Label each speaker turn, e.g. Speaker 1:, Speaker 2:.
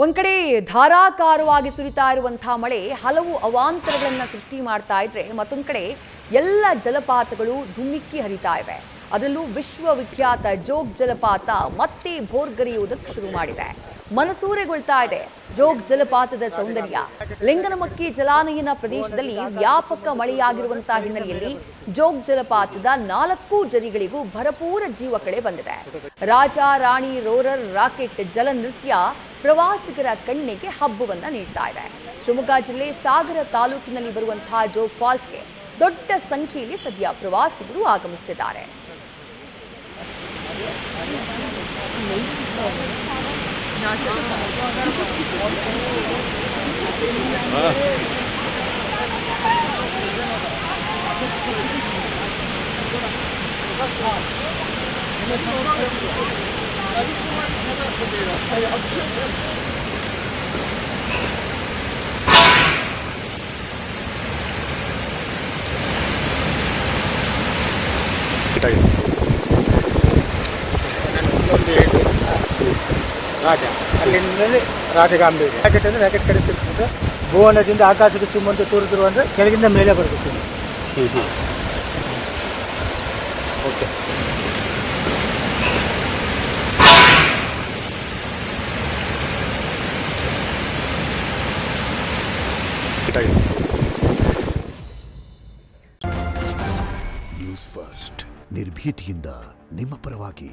Speaker 1: ಒಂದ್ ಕಡೆ ಧಾರಾಕಾರವಾಗಿ ಸುರಿತಾ ಇರುವಂತಹ ಮಳೆ ಹಲವು ಅವಾಂತರಗಳನ್ನು ಸೃಷ್ಟಿ ಮಾಡ್ತಾ ಇದ್ರೆ ಮತ್ತೊಂದು ಕಡೆ ಎಲ್ಲ ಜಲಪಾತಗಳು ಧುಮ್ಮಿಕ್ಕಿ ಹರಿತಾ ಇವೆ. ಅದರಲ್ಲೂ ವಿಶ್ವವಿಖ್ಯಾತ ಜೋಗ್ ಜಲಪಾತ ಮತ್ತೆ ಭೋರ್ಗರೆಯುವುದಕ್ಕೆ ಶುರು ಮಾಡಿದೆ. ಮನಸೂರೆಗೊಳ್ತಾ ಇದೆ ಜೋಗ್ ಜಲಪಾತದ ಸೌಂದರ್ಯ. ಲಿಂಗನಮಕ್ಕಿ ಜಲಾನಯನ ಪ್ರದೇಶದಲ್ಲಿ ವ್ಯಾಪಕ ಮಳೆಯಾಗಿರುವಂತಹ ಹಿನ್ನೆಲೆಯಲ್ಲಿ ಜೋಗ್ ಜಲಪಾತದ 4 ಜರಿಗಳಿಗೂ ಭರಪೂರ ಜೀವ ಕಳೆ ಬಂದಿದೆ. ರಾಜ ರಾಣಿ ರೋರರ್ ರಾಕೆಟ್ ಜಲನೃತ್ಯ ಪ್ರವಾಸಿಗರ ಕಣ್ಣಿಗೆ ಹಬ್ಬವನ್ನ ನೀಡ್ತಾ ಇದೆ. ಶಿವಮೊಗ್ಗ ಜಿಲ್ಲೆ ಸಾಗರ ತಾಲೂಕಿನಲ್ಲಿ ಬರುವಂತಹ ಜೋಗ್ ಫಾಲ್ಸ್ಗೆ ದೊಡ್ಡ ಸಂಖ್ಯೆಯಲ್ಲಿ ಸದ್ಯ ಪ್ರವಾಸಿಗರು ಆಗಮಿಸುತ್ತಿದ್ದಾರೆ.
Speaker 2: ರಾಜ ಅಲ್ಲಿಂದ ರಾಜಗಾಂಬೀರಿ ರಾಕೆಟ್ ಅಂದರೆ ರಾಕೆಟ್ ಕಡೆ ತಿರ್ಸ್ಬಿಟ್ಟು ಭುವನದಿಂದ ಆಕಾಶಕ್ಕೆ ತುಂಬಂತೆ ತೋರಿದ್ರು ಅಂದರೆ ಕೆಳಗಿಂದ ಮೇಲೆ ಬರಬೇಕು. ಓಕೆ
Speaker 3: ನ್ಯೂಸ್ ಫಸ್ಟ್ ನಿರ್ಭೀತಿಯಿಂದ ನಿಮ್ಮ ಪರವಾಗಿ.